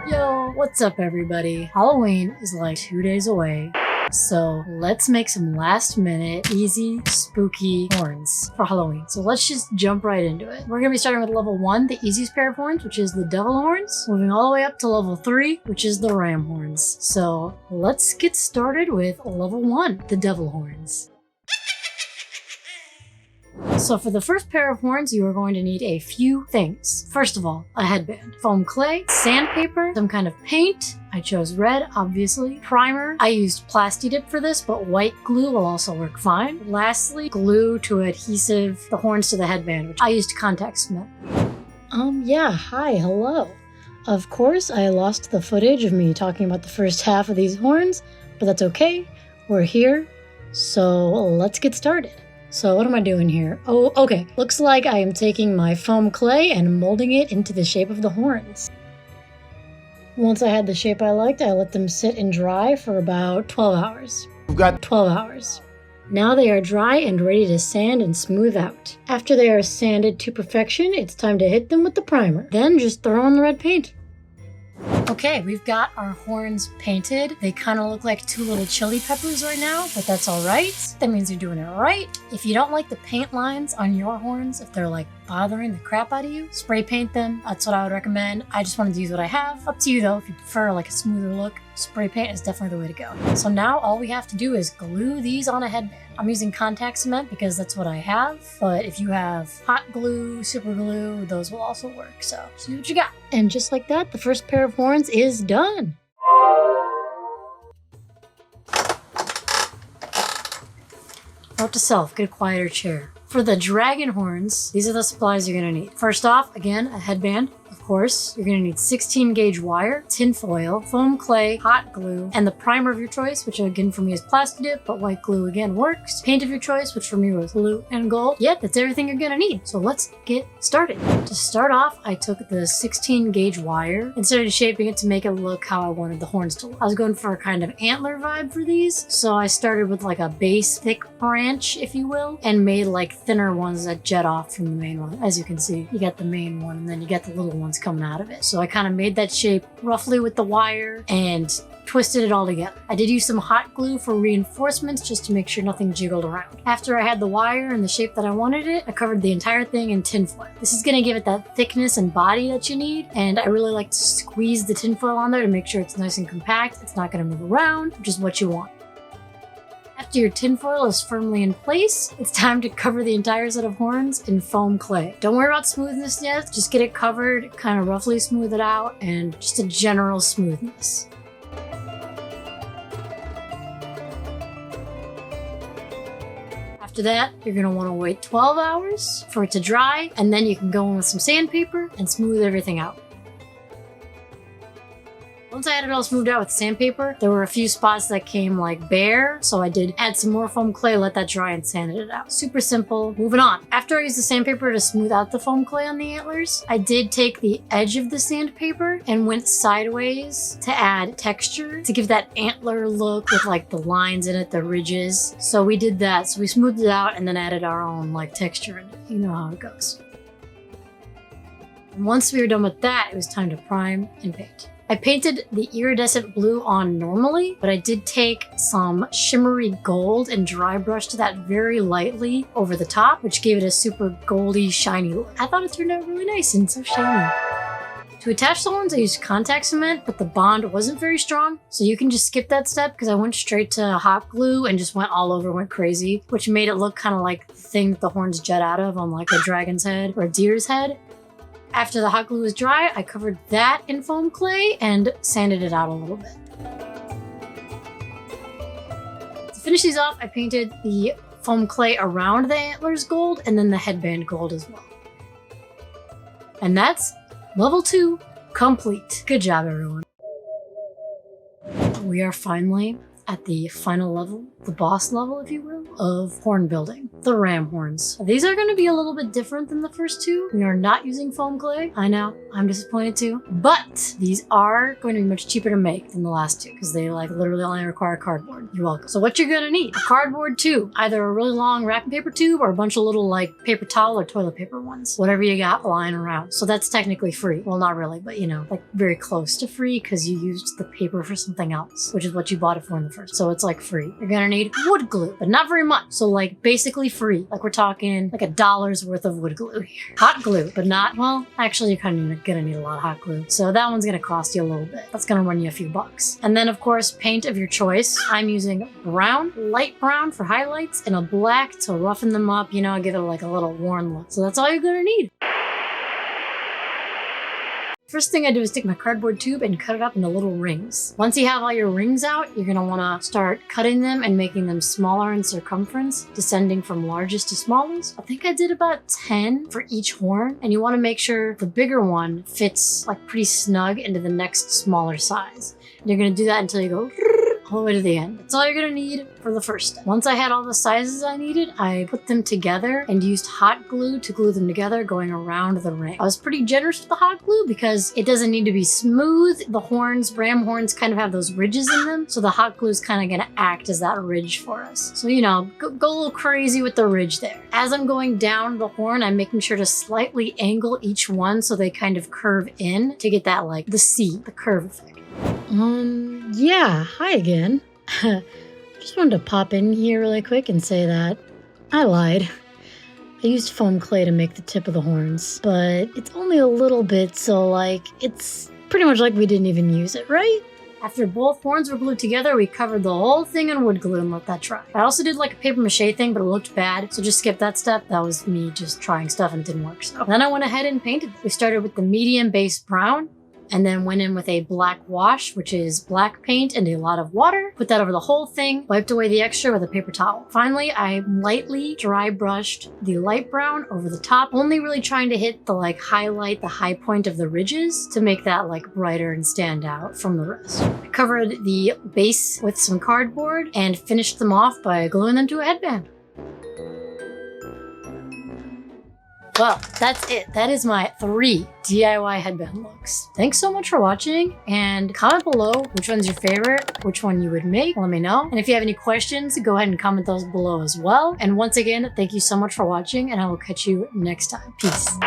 Yo, what's up everybody? Halloween is like 2 days away. So let's make some last minute, easy, spooky horns for Halloween. So let's just jump right into it. We're gonna be starting with level 1, the easiest pair of horns, which is the devil horns. Moving all the way up to level 3, which is the ram horns. So let's get started with level 1, the devil horns. So for the first pair of horns, you are going to need a few things. First of all, a headband, foam clay, sandpaper, some kind of paint. I chose red, obviously. Primer. I used Plasti Dip for this, but white glue will also work fine. Lastly, glue to adhesive the horns to the headband, which I used contact cement. Hi, hello. Of course, I lost the footage of me talking about the first half of these horns, but that's okay. We're here, so let's get started. So what am I doing here? Oh, okay. Looks like I am taking my foam clay and molding it into the shape of the horns. Once I had the shape I liked, I let them sit and dry for about 12 hours. We've got 12 hours. Now they are dry and ready to sand and smooth out. After they are sanded to perfection, it's time to hit them with the primer. Then just throw on the red paint. Okay, we've got our horns painted. They kind of look like two little chili peppers right now, but that's all right. That means you're doing it right. If you don't like the paint lines on your horns, if they're like bothering the crap out of you, spray paint them. That's what I would recommend. I just wanted to use what I have. Up to you though. If you prefer like a smoother look, spray paint is definitely the way to go. So now all we have to do is glue these on a headband. I'm using contact cement because that's what I have, but if you have hot glue, super glue, those will also work. So see what you got. And just like that, the first pair of horns is done. Note to self, get a quieter chair. For the dragon horns, these are the supplies you're gonna need. First off, again, a headband. Of course, you're gonna need 16 gauge wire, tin foil, foam clay, hot glue, and the primer of your choice, which again for me is Plasti Dip, but white glue again works. Paint of your choice, which for me was blue and gold. Yep, that's everything you're gonna need. So let's get started. To start off, I took the 16 gauge wire and started shaping it to make it look how I wanted the horns to look. I was going for a kind of antler vibe for these, so I started with like a base thick branch, if you will, and made like thinner ones that jet off from the main one. As you can see, you got the main one and then you got the little ones coming out of it. So I kind of made that shape roughly with the wire and twisted it all together. I did use some hot glue for reinforcements just to make sure nothing jiggled around. After I had the wire in the shape that I wanted it, I covered the entire thing in tinfoil. This is going to give it that thickness and body that you need, and I really like to squeeze the tinfoil on there to make sure it's nice and compact. It's not going to move around, which is what you want. After your tinfoil is firmly in place, it's time to cover the entire set of horns in foam clay. Don't worry about smoothness yet, just get it covered, kind of roughly smooth it out, and just a general smoothness. After that, you're going to want to wait 12 hours for it to dry, and then you can go in with some sandpaper and smooth everything out. Once I had it all smoothed out with sandpaper, there were a few spots that came like bare, so I did add some more foam clay, let that dry, and sanded it out. Super simple. Moving on. After I used the sandpaper to smooth out the foam clay on the antlers, I did take the edge of the sandpaper and went sideways to add texture to give that antler look with like the lines in it, the ridges. So we did that. So we smoothed it out and then added our own like texture in it. You know how it goes. And once we were done with that, it was time to prime and paint. I painted the iridescent blue on normally, but I did take some shimmery gold and dry brushed that very lightly over the top, which gave it a super goldy, shiny look. I thought it turned out really nice and so shiny. To attach the horns, I used contact cement, but the bond wasn't very strong, so you can just skip that step because I went straight to hot glue and just went all over, went crazy, which made it look kind of like the thing that the horns jet out of on like a dragon's head or a deer's head. After the hot glue was dry, I covered that in foam clay and sanded it out a little bit. To finish these off, I painted the foam clay around the antlers gold and then the headband gold as well. And that's level 2 complete. Good job, everyone. We are finally at the final level, the boss level, if you will, of horn building, the ram horns. These are going to be a little bit different than the first two. We are not using foam clay. I know, I'm disappointed too, but these are going to be much cheaper to make than the last two because they like literally only require cardboard. You're welcome. So what you're going to need, a cardboard tube, either a really long wrapping paper tube or a bunch of little like paper towel or toilet paper ones, whatever you got lying around. So that's technically free. Well, not really, but you know, like very close to free because you used the paper for something else, which is what you bought it for in the first. So it's like free. You're gonna need wood glue, but not very much. So like basically free. Like we're talking like $1 worth of wood glue here. Hot glue, but not, well, actually you're kind of gonna need a lot of hot glue. So that one's gonna cost you a little bit. That's gonna run you a few bucks. And then of course, paint of your choice. I'm using brown, light brown for highlights and a black to roughen them up, you know, give it like a little worn look. So that's all you're gonna need. First thing I do is take my cardboard tube and cut it up into little rings. Once you have all your rings out, you're gonna wanna start cutting them and making them smaller in circumference, descending from largest to smallest. I think I did about 10 for each horn, and you wanna make sure the bigger one fits like pretty snug into the next smaller size. And you're gonna do that until you go all the way to the end. That's all you're gonna need for the first step. Once I had all the sizes I needed, I put them together and used hot glue to glue them together going around the ring. I was pretty generous with the hot glue because it doesn't need to be smooth. The horns, ram horns kind of have those ridges in them, so the hot glue is kind of gonna act as that ridge for us. So, you know, go a little crazy with the ridge there. As I'm going down the horn, I'm making sure to slightly angle each one so they kind of curve in to get that like the C, the curve effect. Yeah, hi again. Just wanted to pop in here really quick and say that I lied. I used foam clay to make the tip of the horns, but it's only a little bit, so like, it's pretty much like we didn't even use it, right? After both horns were glued together, we covered the whole thing in wood glue and let that dry. I also did like a paper mache thing, but it looked bad, so just skip that step. That was me just trying stuff and it didn't work. So then I went ahead and painted. We started with the medium base brown, and then went in with a black wash, which is black paint and a lot of water. Put that over the whole thing, wiped away the extra with a paper towel. Finally, I lightly dry brushed the light brown over the top, only really trying to hit the like highlight, the high point of the ridges to make that like brighter and stand out from the rest. I covered the base with some cardboard and finished them off by gluing them to a headband. Well, that's it. That is my 3 DIY headband looks. Thanks so much for watching, and comment below which one's your favorite, which one you would make. Let me know. And if you have any questions, go ahead and comment those below as well. And once again, thank you so much for watching, and I will catch you next time. Peace.